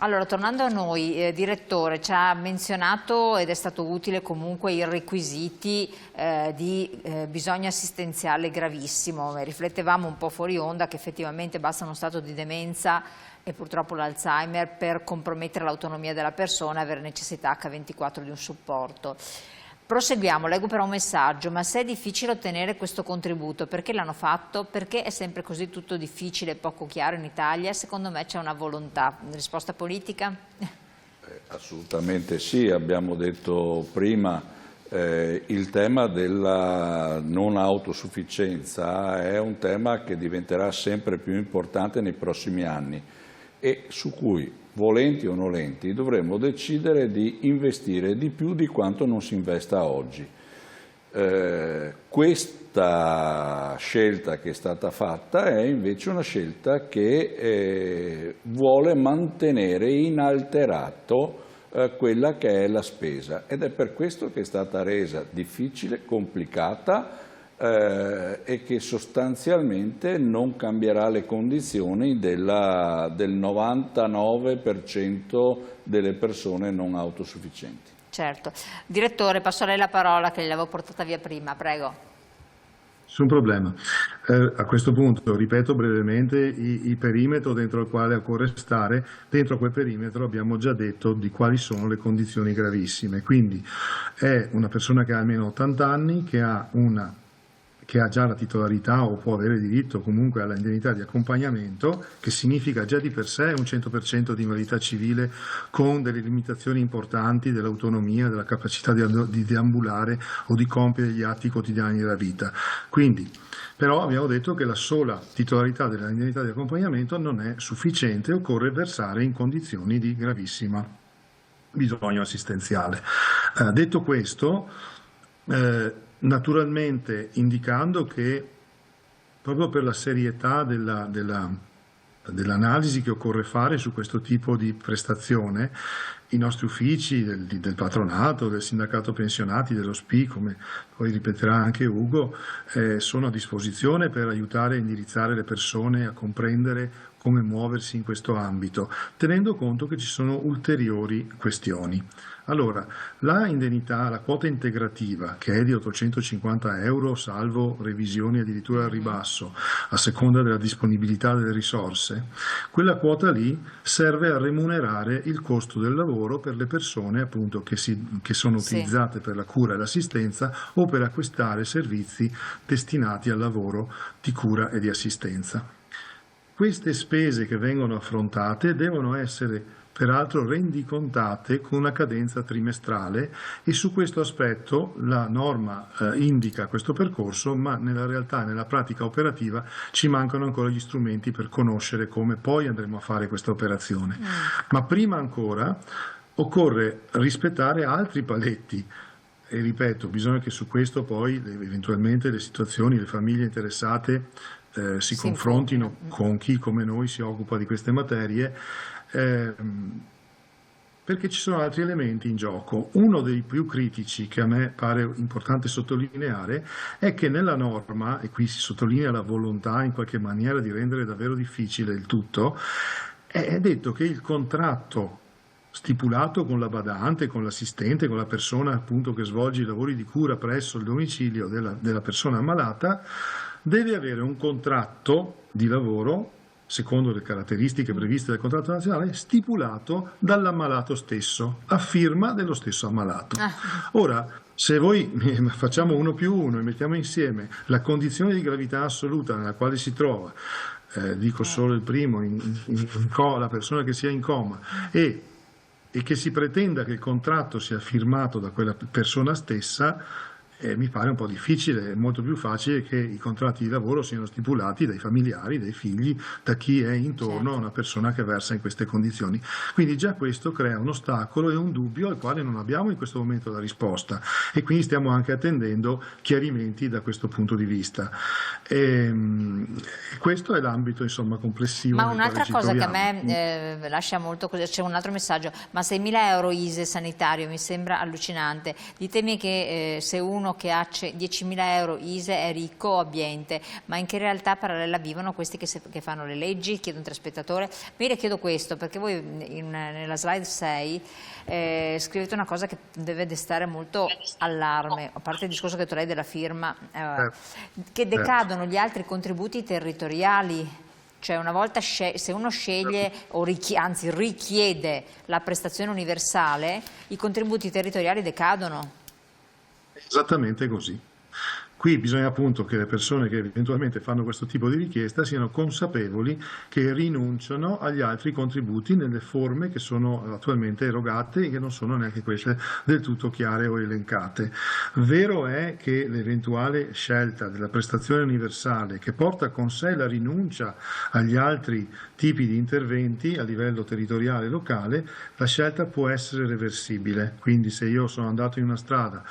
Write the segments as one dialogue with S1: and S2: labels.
S1: Allora, tornando a noi, direttore, ci ha menzionato ed è stato utile comunque i requisiti di bisogno assistenziale gravissimo. Riflettevamo un po' fuori onda che effettivamente basta uno stato di demenza e purtroppo l'Alzheimer per compromettere l'autonomia della persona e avere necessità H24 di un supporto. Proseguiamo, leggo però un messaggio: ma se è difficile ottenere questo contributo, perché l'hanno fatto? Perché è sempre così tutto difficile e poco chiaro in Italia? Secondo me c'è una volontà. Risposta politica?
S2: Assolutamente sì, abbiamo detto prima, il tema della non autosufficienza è un tema che diventerà sempre più importante nei prossimi anni e su cui, volenti o nolenti, dovremmo decidere di investire di più di quanto non si investa oggi. Questa scelta che è stata fatta è invece una scelta che vuole mantenere inalterato quella che è la spesa ed è per questo che è stata resa difficile, complicata e che sostanzialmente non cambierà le condizioni del 99% delle persone non autosufficienti.
S1: Certo. Direttore, passo a lei la parola che gliel'avevo portata via prima, prego.
S3: Nessun problema. A questo punto ripeto brevemente il perimetro dentro il quale occorre stare. Dentro quel perimetro abbiamo già detto di quali sono le condizioni gravissime, quindi è una persona che ha almeno 80 anni, che ha già la titolarità o può avere diritto comunque alla indennità di accompagnamento, che significa già di per sé un 100% di invalidità civile con delle limitazioni importanti dell'autonomia, della capacità di deambulare o di compiere gli atti quotidiani della vita. Quindi, però abbiamo detto che la sola titolarità dell'indennità di accompagnamento non è sufficiente, occorre versare in condizioni di gravissima bisogno assistenziale. Detto questo, naturalmente indicando che proprio per la serietà dell'analisi che occorre fare su questo tipo di prestazione, i nostri uffici del patronato, del sindacato pensionati, dello SPI, come poi ripeterà anche Ugo, sono a disposizione per aiutare e indirizzare le persone a comprendere come muoversi in questo ambito, tenendo conto che ci sono ulteriori questioni. Allora, la indennità, la quota integrativa, che è di 850 euro, salvo revisioni addirittura al ribasso, a seconda della disponibilità delle risorse, quella quota lì serve a remunerare il costo del lavoro per le persone appunto che sono utilizzate per la cura e l'assistenza o per acquistare servizi destinati al lavoro di cura e di assistenza. Queste spese che vengono affrontate devono essere peraltro rendicontate con una cadenza trimestrale e su questo aspetto la norma indica questo percorso, ma nella realtà, nella pratica operativa, ci mancano ancora gli strumenti per conoscere come poi andremo a fare questa operazione. Ma prima ancora occorre rispettare altri paletti. E ripeto, bisogna che su questo poi eventualmente le situazioni, le famiglie interessate si confrontino con chi come noi si occupa di queste materie, perché ci sono altri elementi in gioco. Uno dei più critici che a me pare importante sottolineare è che nella norma, e qui si sottolinea la volontà in qualche maniera di rendere davvero difficile il tutto, è detto che il contratto stipulato con la badante, con l'assistente, con la persona appunto che svolge i lavori di cura presso il domicilio della persona ammalata, deve avere un contratto di lavoro, secondo le caratteristiche previste dal contratto nazionale, stipulato dall'ammalato stesso, a firma dello stesso ammalato. Ora, se voi facciamo 1 più 1 e mettiamo insieme la condizione di gravità assoluta nella quale si trova, dico solo il primo, la persona che sia in coma, e che si pretenda che il contratto sia firmato da quella persona stessa, mi pare un po' difficile. È molto più facile che i contratti di lavoro siano stipulati dai familiari, dai figli, da chi è intorno a una persona che versa in queste condizioni. Quindi già questo crea un ostacolo e un dubbio al quale non abbiamo in questo momento la risposta, e quindi stiamo anche attendendo chiarimenti da questo punto di vista. Questo è l'ambito insomma complessivo.
S1: Ma un'altra cosa che a me lascia molto così, c'è un altro messaggio: ma 6.000 euro ISE sanitario mi sembra allucinante. Ditemi che se uno uno che ha 10.000 euro ISEE è ricco o abbiente, ma in che realtà parallela vivono questi che fanno le leggi, chiedono telespettatore. Ma io le chiedo questo perché voi nella slide 6 scrivete una cosa che deve destare molto allarme, a parte il discorso che tu lei della firma, che decadono gli altri contributi territoriali. Cioè una volta se uno sceglie o anzi richiede la prestazione universale, i contributi territoriali decadono.
S3: Esattamente così. Qui bisogna appunto che le persone che eventualmente fanno questo tipo di richiesta siano consapevoli che rinunciano agli altri contributi nelle forme che sono attualmente erogate e che non sono neanche queste del tutto chiare o elencate. Vero è che l'eventuale scelta della prestazione universale che porta con sé la rinuncia agli altri tipi di interventi a livello territoriale e locale, la scelta può essere reversibile. Quindi se io sono andato in una strada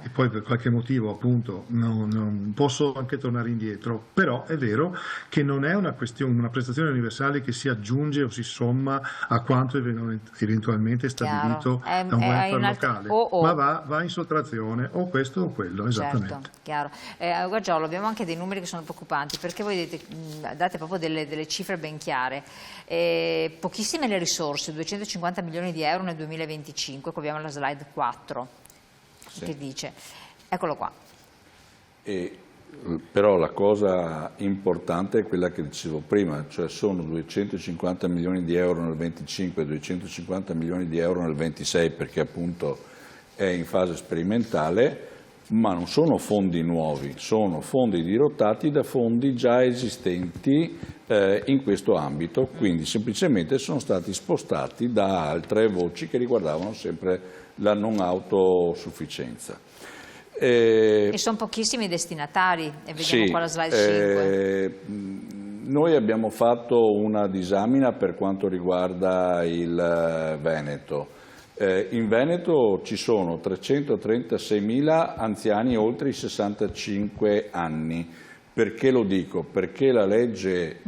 S3: e poi per qualche motivo appunto non posso anche tornare indietro, però è vero che non è una prestazione universale che si aggiunge o si somma a quanto eventualmente stabilito da un welfare locale, ma va in sottrazione o questo o quello, esattamente.
S1: Certo, chiaro. Guargiolo, abbiamo anche dei numeri che sono preoccupanti perché voi date proprio delle cifre ben chiare. Pochissime le risorse, 250 milioni di euro nel 2025, qui abbiamo la slide 4 che dice, eccolo qua.
S2: Però la cosa importante è quella che dicevo prima, cioè sono 250 milioni di euro nel 25 e 250 milioni di euro nel 26 perché appunto è in fase sperimentale, ma non sono fondi nuovi, sono fondi dirottati da fondi già esistenti in questo ambito, quindi semplicemente sono stati spostati da altre voci che riguardavano sempre la non autosufficienza.
S1: E sono pochissimi i destinatari, e vediamo qua la slide 5.
S2: Noi abbiamo fatto una disamina per quanto riguarda il Veneto. In Veneto ci sono 336.000 anziani oltre i 65 anni. Perché lo dico? Perché la legge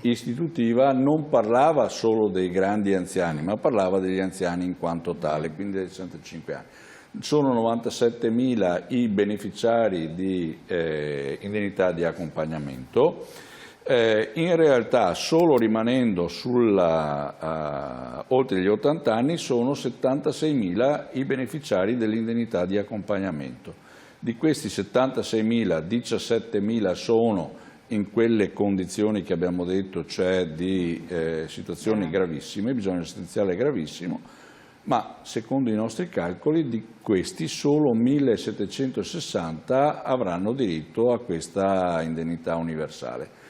S2: istitutiva non parlava solo dei grandi anziani, ma parlava degli anziani in quanto tale, quindi dei 65 anni. Sono 97.000 i beneficiari di indennità di accompagnamento. In realtà solo rimanendo oltre gli 80 anni sono 76.000 i beneficiari dell'indennità di accompagnamento. Di questi 76.000, 17.000 sono in quelle condizioni che abbiamo detto, cioè di situazioni gravissime, bisogno assistenziale gravissimo, ma secondo i nostri calcoli di questi solo 1.760 avranno diritto a questa indennità universale.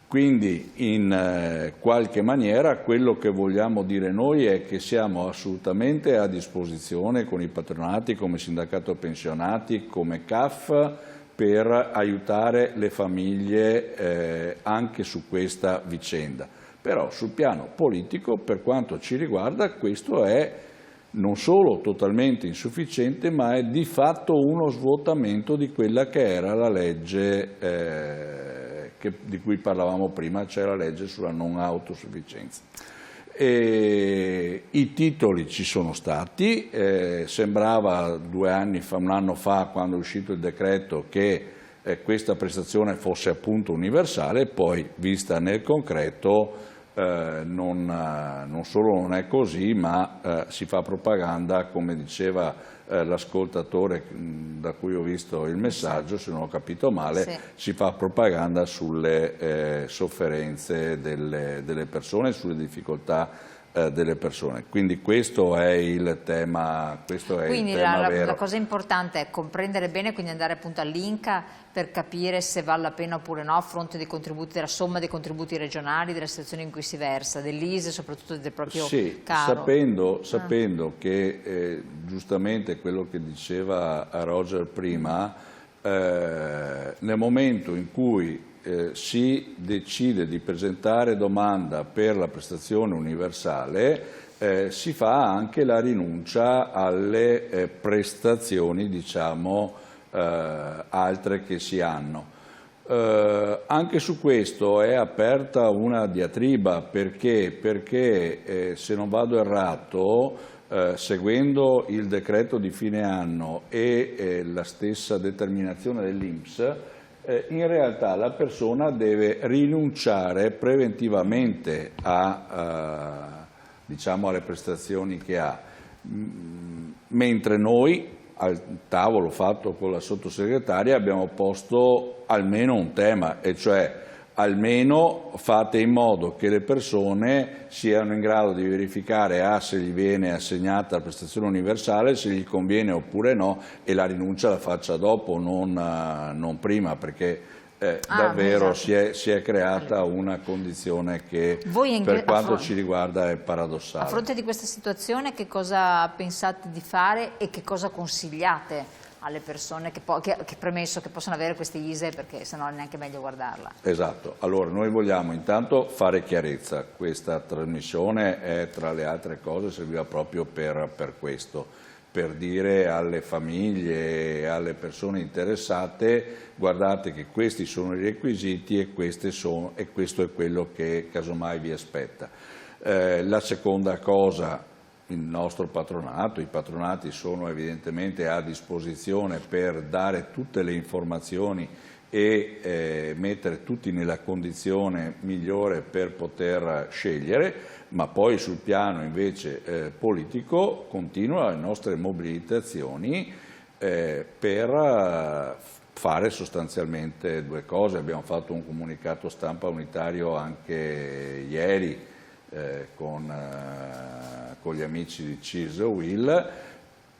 S2: Quindi in qualche maniera quello che vogliamo dire noi è che siamo assolutamente a disposizione con i patronati, come sindacato pensionati, come CAF, per aiutare le famiglie anche su questa vicenda. Però sul piano politico, per quanto ci riguarda, questo è non solo totalmente insufficiente, ma è di fatto uno svuotamento di quella che era la legge di cui parlavamo prima, cioè la legge sulla non autosufficienza. I titoli ci sono stati, sembrava un anno fa, quando è uscito il decreto, che questa prestazione fosse appunto universale, poi vista nel concreto non solo non è così, ma si fa propaganda, come diceva l'ascoltatore da cui ho visto il messaggio, se non ho capito male, sì. Si fa propaganda sulle sofferenze delle persone, sulle difficoltà delle persone. Quindi questo è il tema,
S1: quindi
S2: vero.
S1: La cosa importante è comprendere bene, quindi andare appunto all'Inca per capire se vale la pena oppure no a fronte dei contributi, della somma dei contributi regionali, della situazione in cui si versa, dell'ISE, soprattutto del proprio caro.
S2: Sapendo che giustamente quello che diceva Roger prima, nel momento in cui si decide di presentare domanda per la prestazione universale, si fa anche la rinuncia alle prestazioni, diciamo, altre che si hanno. Anche su questo è aperta una diatriba perché se non vado errato seguendo il decreto di fine anno e la stessa determinazione dell'INPS, in realtà la persona deve rinunciare preventivamente diciamo, alle prestazioni che ha, mentre noi al tavolo fatto con la sottosegretaria abbiamo posto almeno un tema, e cioè almeno fate in modo che le persone siano in grado di verificare se gli viene assegnata la prestazione universale, se gli conviene oppure no, e la rinuncia la faccia dopo, non prima, perché davvero
S1: esatto.
S2: si è creata una condizione che per quanto ci riguarda è paradossale.
S1: A fronte di questa situazione che cosa pensate di fare e che cosa consigliate alle persone che premesso che possono avere queste ISEE, perché sennò è neanche meglio guardarla?
S2: Esatto, allora noi vogliamo intanto fare chiarezza, questa trasmissione è, tra le altre cose, serviva proprio per questo, per dire alle famiglie e alle persone interessate: guardate che questi sono i requisiti e questo è quello che casomai vi aspetta. La seconda cosa, il nostro patronato, i patronati sono evidentemente a disposizione per dare tutte le informazioni e mettere tutti nella condizione migliore per poter scegliere, ma poi sul piano invece politico continuano le nostre mobilitazioni per fare sostanzialmente due cose. Abbiamo fatto un comunicato stampa unitario anche ieri con gli amici di CISL UIL,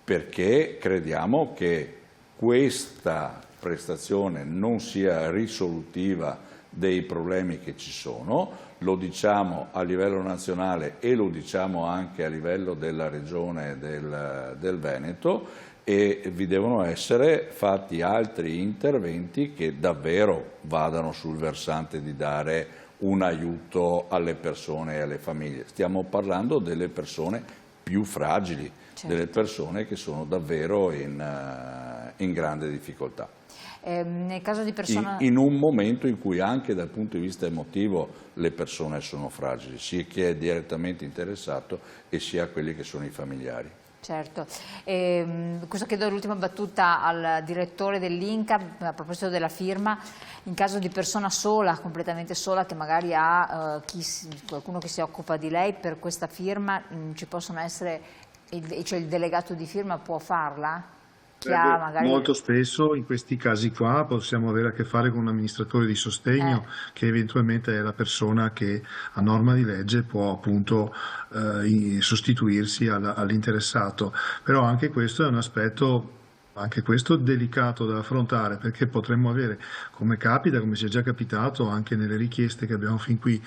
S2: perché crediamo che questa prestazione non sia risolutiva dei problemi che ci sono, lo diciamo a livello nazionale e lo diciamo anche a livello della regione del Veneto, e vi devono essere fatti altri interventi che davvero vadano sul versante di dare un aiuto alle persone e alle famiglie. Stiamo parlando delle persone più fragili, certo, delle persone che sono davvero in grande difficoltà.
S1: Nel caso di persona...
S2: in un momento in cui anche dal punto di vista emotivo le persone sono fragili, sia chi è direttamente interessato e sia quelli che sono i familiari.
S1: Certo, questo chiedo l'ultima battuta al direttore dell'INCA a proposito della firma. In caso di persona sola, completamente sola, che magari ha qualcuno che si occupa di lei, per questa firma ci possono essere, cioè il delegato di firma può farla? Magari...
S3: Molto spesso in questi casi qua possiamo avere a che fare con un amministratore di sostegno che eventualmente è la persona che a norma di legge può appunto sostituirsi all'interessato, però anche questo è un aspetto delicato da affrontare, perché potremmo avere, come capita, come ci è già capitato anche nelle richieste che abbiamo fin qui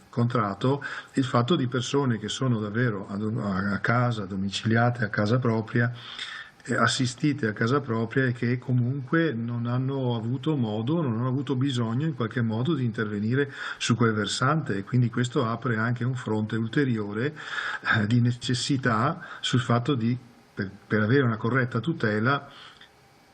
S3: incontrato, il fatto di persone che sono davvero a casa, domiciliate a casa propria, assistite a casa propria, e che comunque non hanno avuto modo, non hanno avuto bisogno in qualche modo di intervenire su quel versante, e quindi questo apre anche un fronte ulteriore di necessità sul fatto di per avere una corretta tutela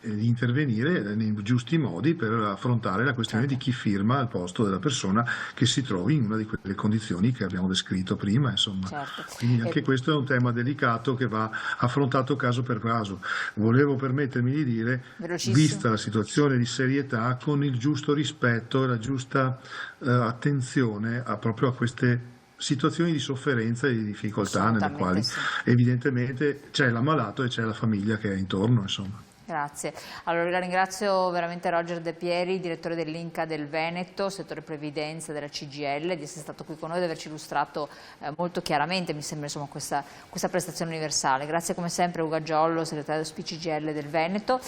S3: di intervenire nei giusti modi per affrontare la questione di chi firma al posto della persona che si trovi in una di quelle condizioni che abbiamo descritto prima, insomma.
S1: Certo.
S3: Quindi anche questo è un tema delicato che va affrontato caso per caso. Volevo permettermi di dire, vista la situazione di serietà, con il giusto rispetto e la giusta attenzione proprio a queste situazioni di sofferenza e di difficoltà nelle quali evidentemente c'è l'ammalato e c'è la famiglia che è intorno, insomma.
S1: Grazie. Allora ringrazio veramente Roger De Pieri, direttore dell'INCA del Veneto, settore previdenza della CGIL, di essere stato qui con noi e di averci illustrato molto chiaramente, mi sembra, insomma, questa prestazione universale. Grazie come sempre Ugo Giollo, segretario CGIL del Veneto.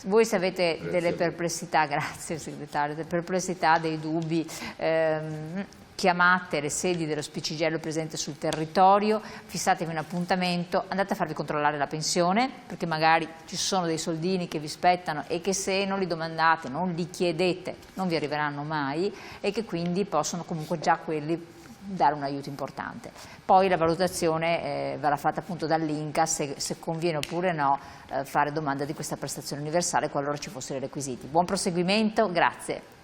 S1: Voi se avete delle perplessità, grazie segretario, delle perplessità, dei dubbi, chiamate le sedi dello SPCGL presente sul territorio, fissatevi un appuntamento, andate a farvi controllare la pensione, perché magari ci sono dei soldini che vi spettano e che se non li domandate, non li chiedete, non vi arriveranno mai, e che quindi possono comunque già quelli dare un aiuto importante. Poi la valutazione verrà fatta appunto dall'INCA se conviene oppure no fare domanda di questa prestazione universale qualora ci fossero i requisiti. Buon proseguimento, grazie.